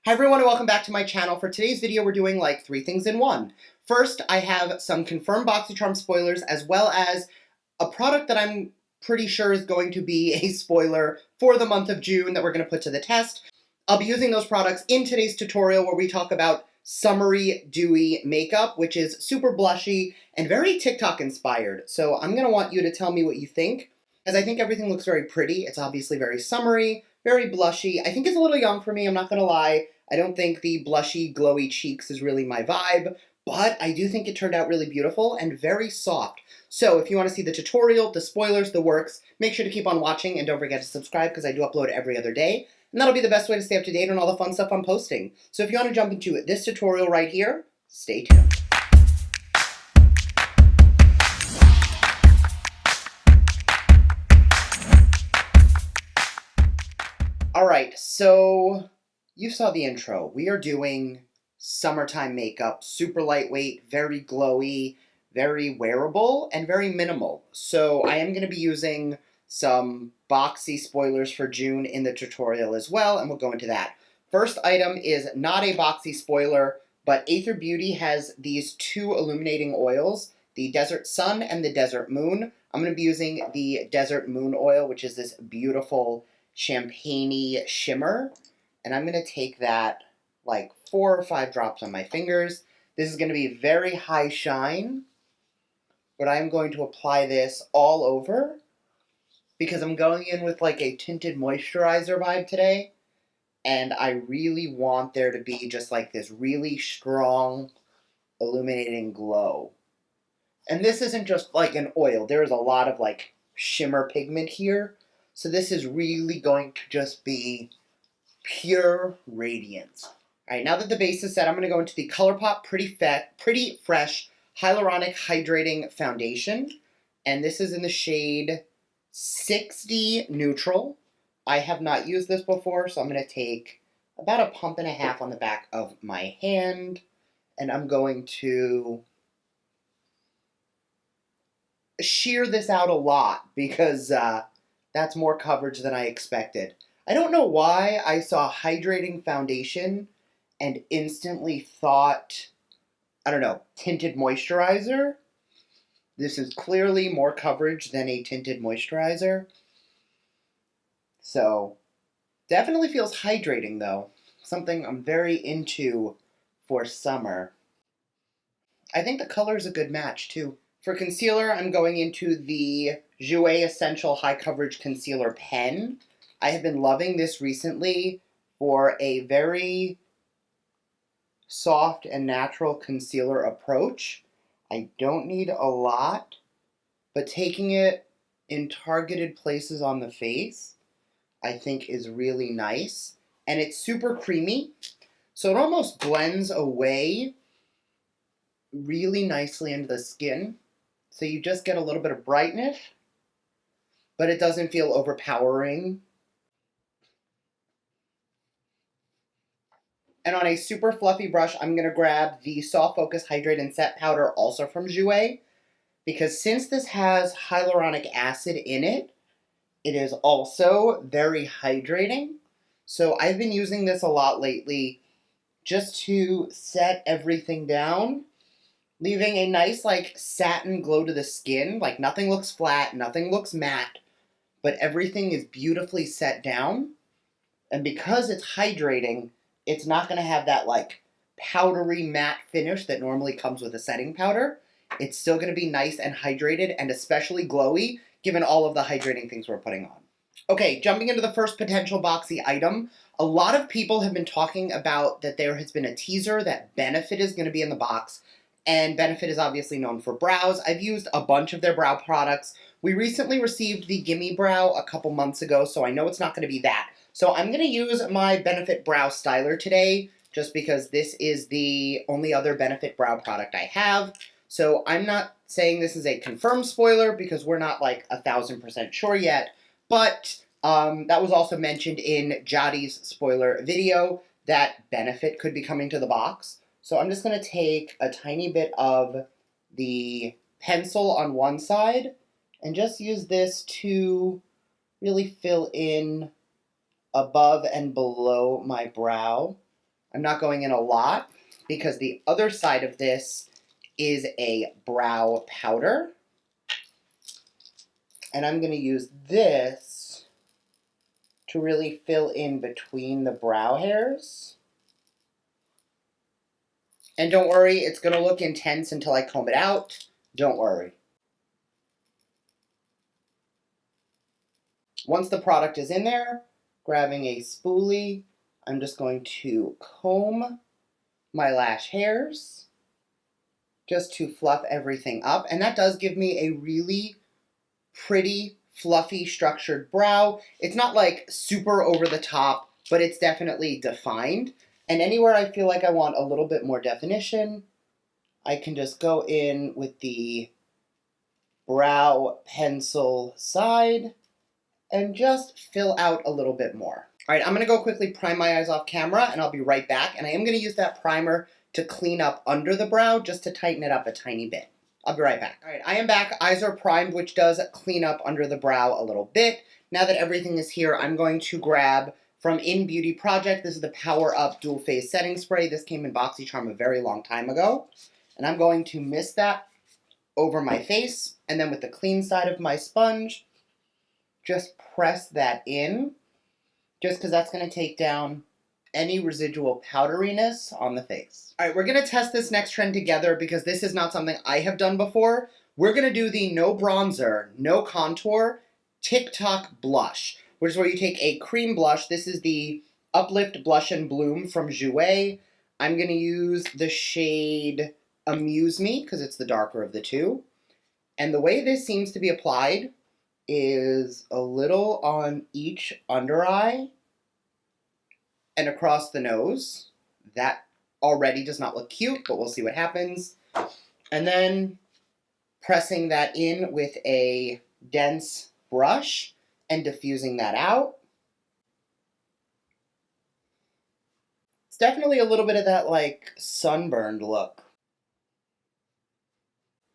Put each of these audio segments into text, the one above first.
Hi everyone and welcome back to my channel. For today's video, we're doing like 3 things in one. First, I have some confirmed Boxycharm spoilers as well as a product that I'm pretty sure is going to be a spoiler for the month of June that we're going to put to the test. I'll be using those products in today's tutorial where we talk about summery dewy makeup, which is super blushy and very TikTok inspired. So I'm going to want you to tell me what you think, as I think everything looks very pretty. It's obviously very summery, very blushy. I think it's a little young for me, I'm not going to lie. I don't think the blushy, glowy cheeks is really my vibe, but I do think it turned out really beautiful and very soft. So if you want to see the tutorial, the spoilers, the works, make sure to keep on watching and don't forget to subscribe because I do upload every other day. And that'll be the best way to stay up to date on all the fun stuff I'm posting. So if you want to jump into this tutorial right here, stay tuned. Alright, so you saw the intro. We are doing summertime makeup, super lightweight, very glowy, very wearable, and very minimal. So I am going to be using some boxy spoilers for June in the tutorial as well, and we'll go into that. First item is not a boxy spoiler, but Aether Beauty has these 2 illuminating oils, the Desert Sun and the Desert Moon. I'm going to be using the Desert Moon oil, which is this beautiful champagne-y shimmer. And I'm going to take that like 4 or 5 drops on my fingers. This is going to be very high shine, but I'm going to apply this all over because I'm going in with like a tinted moisturizer vibe today. And I really want there to be just like this really strong illuminating glow. And this isn't just like an oil. There is a lot of like shimmer pigment here. So this is really going to just be pure radiance. Alright, now that the base is set, I'm going to go into the ColourPop Pretty Fresh Hyaluronic Hydrating Foundation. And this is in the shade 60 Neutral. I have not used this before, so I'm going to take about a pump and a half on the back of my hand. And I'm going to shear this out a lot because that's more coverage than I expected. I don't know why I saw hydrating foundation and instantly thought, I don't know, tinted moisturizer. This is clearly more coverage than a tinted moisturizer. So, definitely feels hydrating though. Something I'm very into for summer. I think the color is a good match too. For concealer, I'm going into the Jouer Essential High Coverage Concealer Pen. I have been loving this recently for a very soft and natural concealer approach. I don't need a lot, but taking it in targeted places on the face, I think is really nice. And it's super creamy, so it almost blends away really nicely into the skin. So you just get a little bit of brightness, but it doesn't feel overpowering. And on a super fluffy brush, I'm going to grab the Soft Focus Hydrate and Set Powder, also from Jouer, because since this has hyaluronic acid in it, it is also very hydrating. So I've been using this a lot lately just to set everything down, leaving a nice like satin glow to the skin. Like nothing looks flat, nothing looks matte, but everything is beautifully set down. And because it's hydrating, it's not going to have that like powdery matte finish that normally comes with a setting powder. It's still going to be nice and hydrated and especially glowy given all of the hydrating things we're putting on. Okay, jumping into the first potential boxy item. A lot of people have been talking about that there has been a teaser that Benefit is going to be in the box. And Benefit is obviously known for brows. I've used a bunch of their brow products. We recently received the Gimme Brow a couple months ago, so I know it's not going to be that. So I'm going to use my Benefit Brow Styler today, just because this is the only other Benefit brow product I have. So I'm not saying this is a confirmed spoiler, because we're not like 1000% sure yet. But that was also mentioned in Jotty's spoiler video, that Benefit could be coming to the box. So I'm just going to take a tiny bit of the pencil on one side, and just use this to really fill in above and below my brow. I'm not going in a lot because the other side of this is a brow powder. And I'm going to use this to really fill in between the brow hairs. And don't worry, it's going to look intense until I comb it out. Don't worry. Once the product is in there, grabbing a spoolie, I'm just going to comb my lash hairs just to fluff everything up. And that does give me a really pretty, fluffy, structured brow. It's not like super over the top, but it's definitely defined. And anywhere I feel like I want a little bit more definition, I can just go in with the brow pencil side and just fill out a little bit more. All right, I'm going to go quickly prime my eyes off camera, and I'll be right back. And I am going to use that primer to clean up under the brow, just to tighten it up a tiny bit. I'll be right back. All right, I am back. Eyes are primed, which does clean up under the brow a little bit. Now that everything is here, I'm going to grab from In Beauty Project. This is the Power Up Dual Phase Setting Spray. This came in Boxycharm a very long time ago. And I'm going to mist that over my face, and then with the clean side of my sponge, just press that in, just because that's going to take down any residual powderiness on the face. All right, we're going to test this next trend together because this is not something I have done before. We're going to do the no bronzer, no contour, Tok Tok blush, which is where you take a cream blush. This is the Uplift Blush and Bloom from Jouer. I'm going to use the shade Amuse Me because it's the darker of the two. And the way this seems to be applied is a little on each under eye and across the nose. That already does not look cute, but we'll see what happens. And then pressing that in with a dense brush and diffusing that out. It's definitely a little bit of that like sunburned look.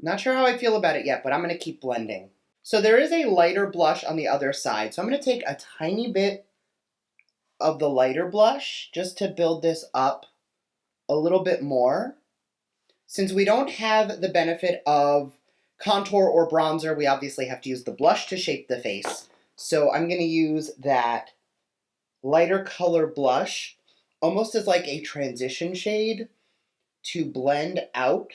Not sure how I feel about it yet, but I'm going to keep blending. So there is a lighter blush on the other side. So I'm going to take a tiny bit of the lighter blush just to build this up a little bit more. Since we don't have the benefit of contour or bronzer, we obviously have to use the blush to shape the face. So I'm going to use that lighter color blush almost as like a transition shade to blend out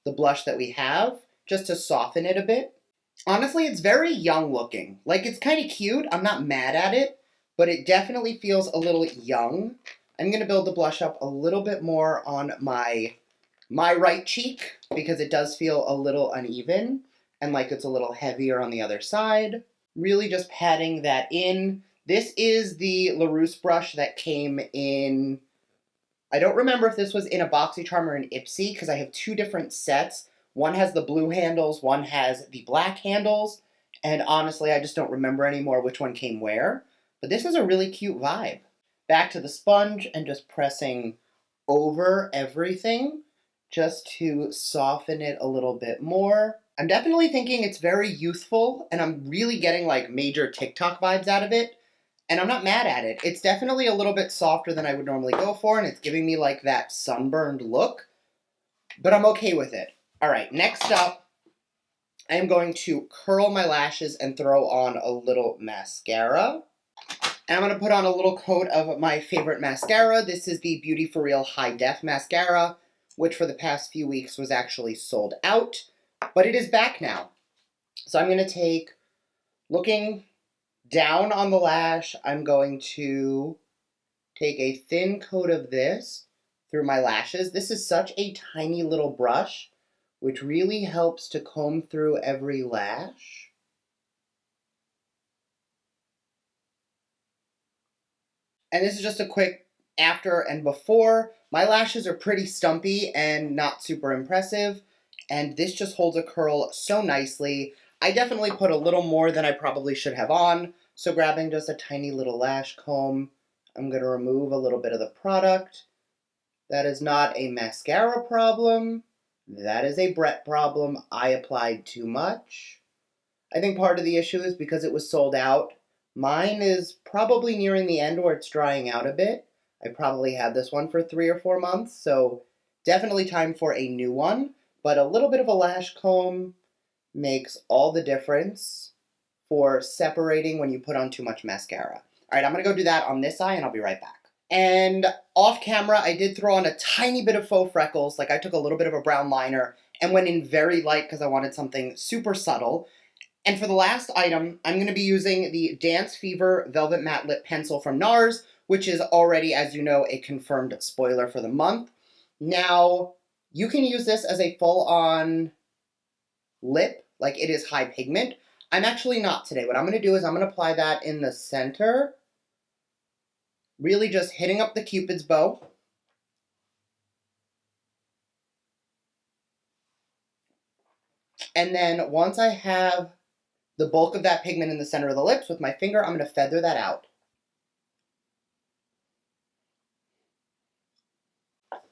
the blush that we have, just to soften it a bit. Honestly, it's very young looking. Like, it's kind of cute. I'm not mad at it, but it definitely feels a little young. I'm going to build the blush up a little bit more on my right cheek because it does feel a little uneven and like it's a little heavier on the other side. Really just patting that in. This is the LaRousse brush that came in, I don't remember if this was in a Boxycharm or an Ipsy because I have two different sets. One has the blue handles, one has the black handles, and honestly, I just don't remember anymore which one came where. But this is a really cute vibe. Back to the sponge and just pressing over everything just to soften it a little bit more. I'm definitely thinking it's very youthful, and I'm really getting like major Tok Tok vibes out of it. And I'm not mad at it. It's definitely a little bit softer than I would normally go for, and it's giving me like that sunburned look. But I'm okay with it. All right, next up, I am going to curl my lashes and throw on a little mascara. And I'm going to put on a little coat of my favorite mascara. This is the BeautyForReal High Def Mascara, which for the past few weeks was actually sold out. But it is back now. So I'm going to take, looking down on the lash, I'm going to take a thin coat of this through my lashes. This is such a tiny little brush, which really helps to comb through every lash. And this is just a quick after and before. My lashes are pretty stumpy and not super impressive, and this just holds a curl so nicely. I definitely put a little more than I probably should have on, so grabbing just a tiny little lash comb, I'm going to remove a little bit of the product. That is not a mascara problem. That is a Brett problem. I applied too much. I think part of the issue is because it was sold out. Mine is probably nearing the end where it's drying out a bit. I probably had this one for 3 or 4 months, so definitely time for a new one. But a little bit of a lash comb makes all the difference for separating when you put on too much mascara. All right, I'm going to go do that on this eye, and I'll be right back. And off camera, I did throw on a tiny bit of faux freckles. Like, I took a little bit of a brown liner and went in very light because I wanted something super subtle. And for the last item, I'm going to be using the Dance Fever Velvet Matte Lip Pencil from NARS, which is already, as you know, a confirmed spoiler for the month. Now, you can use this as a full-on lip, like it is high pigment. I'm actually not today. What I'm going to do is I'm going to apply that in the center, really just hitting up the Cupid's bow. And then once I have the bulk of that pigment in the center of the lips, with my finger, I'm going to feather that out.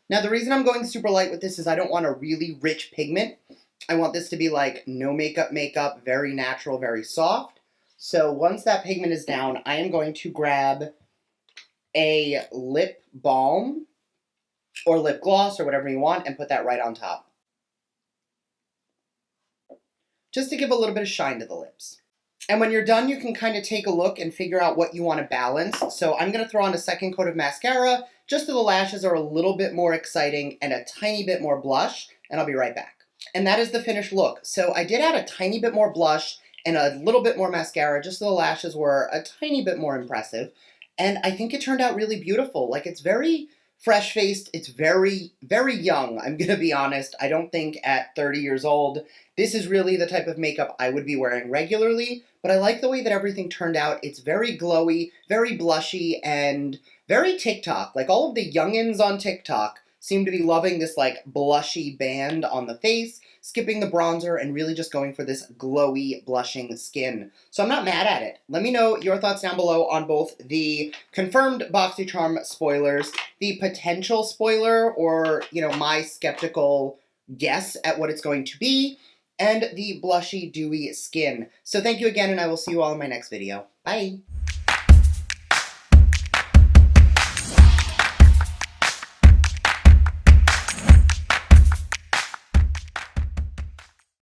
Now, the reason I'm going super light with this is I don't want a really rich pigment. I want this to be like no makeup, very natural, very soft. So once that pigment is down, I am going to grab a lip balm or lip gloss or whatever you want and put that right on top, just to give a little bit of shine to the lips. And when you're done, you can kind of take a look and figure out what you want to balance. So I'm going to throw on a second coat of mascara, just so the lashes are a little bit more exciting and a tiny bit more blush, and I'll be right back. And that is the finished look. So I did add a tiny bit more blush and a little bit more mascara, just so the lashes were a tiny bit more impressive. And I think it turned out really beautiful. Like, it's very fresh-faced. It's very, very young, I'm going to be honest. I don't think at 30 years old, this is really the type of makeup I would be wearing regularly. But I like the way that everything turned out. It's very glowy, very blushy, and very TikTok. Like, all of the youngins on TikTok seem to be loving this, like, blushy band on the face, skipping the bronzer, and really just going for this glowy, blushing skin. So I'm not mad at it. Let me know your thoughts down below on both the confirmed Boxycharm spoilers, the potential spoiler, or, you know, my skeptical guess at what it's going to be, and the blushy, dewy skin. So thank you again, and I will see you all in my next video. Bye!